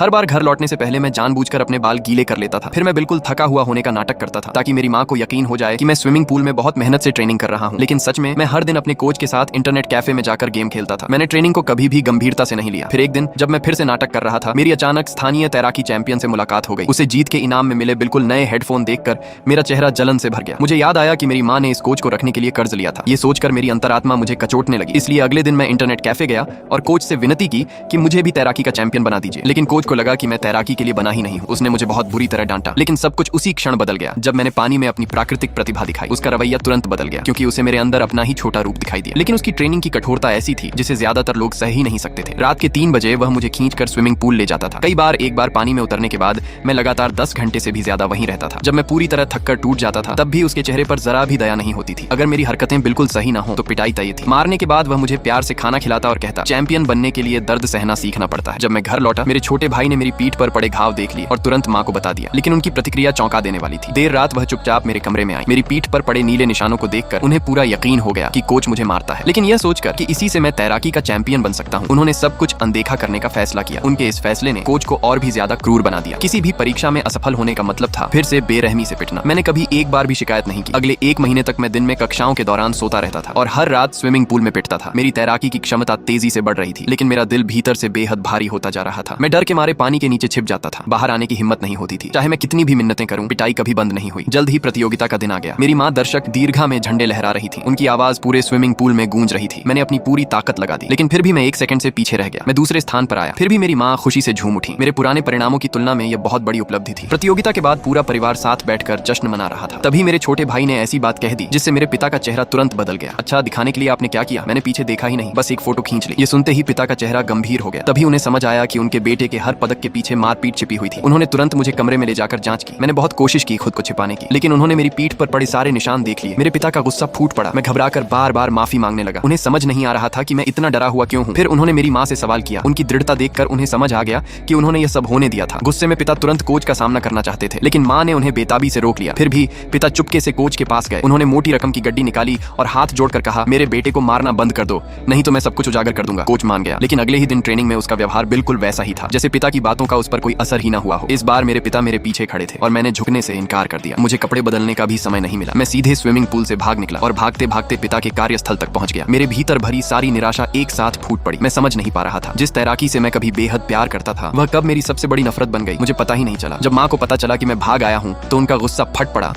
हर बार घर लौटने से पहले मैं जानबूझकर अपने बाल गीले कर लेता था। फिर मैं बिल्कुल थका हुआ होने का नाटक करता था ताकि मेरी माँ को यकीन हो जाए कि मैं स्विमिंग पूल में बहुत मेहनत से ट्रेनिंग कर रहा हूँ। लेकिन सच में मैं हर दिन अपने कोच के साथ इंटरनेट कैफे में जाकर गेम खेलता था। मैंने ट्रेनिंग को कभी भी गंभीरता से नहीं लिया। फिर एक दिन जब मैं फिर से नाटक कर रहा था, मेरी अचानक स्थानीय तैराकी चैंपियन से मुलाकात हो गई। उसे जीत के इनाम में मिले बिल्कुल नए हेडफोन देखकर मेरा चेहरा जलन से भर गया। मुझे याद आया कि मेरी माँ ने इस कोच को रखने के लिए कर्ज लिया था। ये सोचकर मेरी अंतरात्मा मुझे कचोटने लगी। इसलिए अगले दिन मैं इंटरनेट कैफे गया और कोच से विनती की कि मुझे भी तैराकी का चैंपियन बना दीजिए। लेकिन कोच को लगा कि मैं तैराकी के लिए बना ही नहीं हूँ। उसने मुझे बहुत बुरी तरह डांटा। लेकिन सब कुछ उसी क्षण बदल गया जब मैंने पानी में अपनी प्राकृतिक प्रतिभा दिखाई। उसका रवैया तुरंत बदल गया क्योंकि उसे मेरे अंदर अपना ही छोटा रूप दिखाई दिया। लेकिन उसकी ट्रेनिंग की कठोरता ऐसी थी जिसे ज्यादातर लोग सह ही नहीं सकते थे। रात के 3 बजे वह मुझे खींचकर स्विमिंग पूल ले जाता था। कई बार एक बार पानी में उतरने के बाद मैं लगातार 10 घंटे से भी ज्यादा वहीं रहता था। जब मैं पूरी तरह थककर टूट जाता था तब भी उसके चेहरे पर जरा भी दया नहीं होती थी। अगर मेरी हरकतें बिल्कुल सही ना हो तो पिटाई तय थी। मारने के बाद वह मुझे प्यार से खाना खिलाता और कहता, चैंपियन बनने के लिए दर्द सहना सीखना पड़ता है। जब मैं घर लौटा, मेरे छोटे भाई ने मेरी पीठ पर पड़े घाव देख लिए और तुरंत माँ को बता दिया। लेकिन उनकी प्रतिक्रिया चौंका देने वाली थी। देर रात वह चुपचाप मेरे कमरे में आई। मेरी पीठ पर पड़े नीले निशानों को देखकर उन्हें पूरा यकीन हो गया कि कोच मुझे मारता है। लेकिन यह सोचकर कि इसी से मैं तैराकी का चैंपियन बन सकता हूँ, उन्होंने सब कुछ अनदेखा करने का फैसला किया। उनके इस फैसले ने कोच को और भी ज्यादा क्रूर बना दिया। किसी भी परीक्षा में असफल होने का मतलब था फिर से बेरहमी से पिटना। मैंने कभी एक बार भी शिकायत नहीं की। अगले 1 महीने तक मैं दिन में कक्षाओं के दौरान सोता रहता था और हर रात स्विमिंग पूल में पिटता था। मेरी तैराकी की क्षमता तेजी से बढ़ रही थी, लेकिन मेरा दिल भीतर से बेहद भारी होता जा रहा था। मैं डर के मारे पानी के नीचे छिप जाता था। बाहर आने की हिम्मत नहीं होती थी। चाहे मैं कितनी भी मिन्नतें करूं, पिटाई कभी बंद नहीं हुई। जल्द ही प्रतियोगिता का दिन आ गया। मेरी माँ दर्शक दीर्घा में झंडे लहरा रही थी। उनकी आवाज पूरे स्विमिंग पूल में गूंज रही थी। मैंने अपनी पूरी ताकत लगा दी, लेकिन फिर भी मैं 1 सेकंड से पीछे रह गया। मैं दूसरे स्थान पर आया। फिर भी मेरी माँ खुशी से झूम उठी। मेरे पुराने परिणामों की तुलना में यह बहुत बड़ी उपलब्धि थी। प्रतियोगिता के बाद पूरा परिवार साथ बैठकर जश्न मना रहा था। तभी मेरे छोटे भाई ने ऐसी बात कह दी जिससे मेरे पिता का चेहरा तुरंत बदल गया। अच्छा, दिखाने के लिए आपने क्या किया? मैंने पीछे देखा ही नहीं, बस एक फोटो खींच ली। ये सुनते ही पिता का चेहरा गंभीर हो गया। तभी उन्हें समझ आया कि उनके बेटे के हर पदक के पीछे मारपीट छिपी हुई थी। उन्होंने तुरंत मुझे कमरे में ले जाकर जांच की। मैंने बहुत कोशिश की खुद को छिपाने की, लेकिन उन्होंने मेरी पीठ पर पड़े सारे निशान देख लिए। मेरे पिता का गुस्सा फूट पड़ा। मैं घबराकर बार-बार माफी मांगने लगा। उन्हें समझ नहीं आ रहा था कि मैं इतना डरा हुआ क्यों हूँ। फिर उन्होंने मेरी माँ से सवाल किया। उनकी दृढ़ता देखकर उन्हें समझ आ गया कि उन्होंने यह सब होने दिया था। गुस्से में पिता तुरंत कोच का सामना करना चाहते थे, लेकिन माँ ने उन्हें बेताबी से रोक लिया। फिर भी पिता चुपके से कोच के पास गए। उन्होंने मोटी रकम की गड्डी निकाली और हाथ जोड़कर कहा, मेरे बेटे को मारना बंद कर दो, नहीं तो मैं सब कुछ उजागर कर दूंगा। कोच मान गया, लेकिन अगले ही दिन ट्रेनिंग में उसका व्यवहार बिल्कुल वैसा ही था जैसे पिता की बातों का उस पर कोई असर ही ना हुआ हो। इस बार मेरे पिता मेरे पीछे खड़े थे और मैंने झुकने से इनकार कर दिया। मुझे कपड़े बदलने का भी समय नहीं मिला। मैं सीधे स्विमिंग पूल से भाग निकला और भागते भागते पिता के कार्यस्थल तक पहुंच गया। मेरे भीतर भरी सारी निराशा एक साथ फूट पड़ी। मैं समझ नहीं पा रहा था, जिस तैराकी से मैं कभी बेहद प्यार करता था वह कब मेरी सबसे बड़ी नफरत बन गई। मुझे पता ही नहीं चला। जब माँ को पता चला कि मैं भाग आया हूँ तो उनका गुस्सा फट पड़ा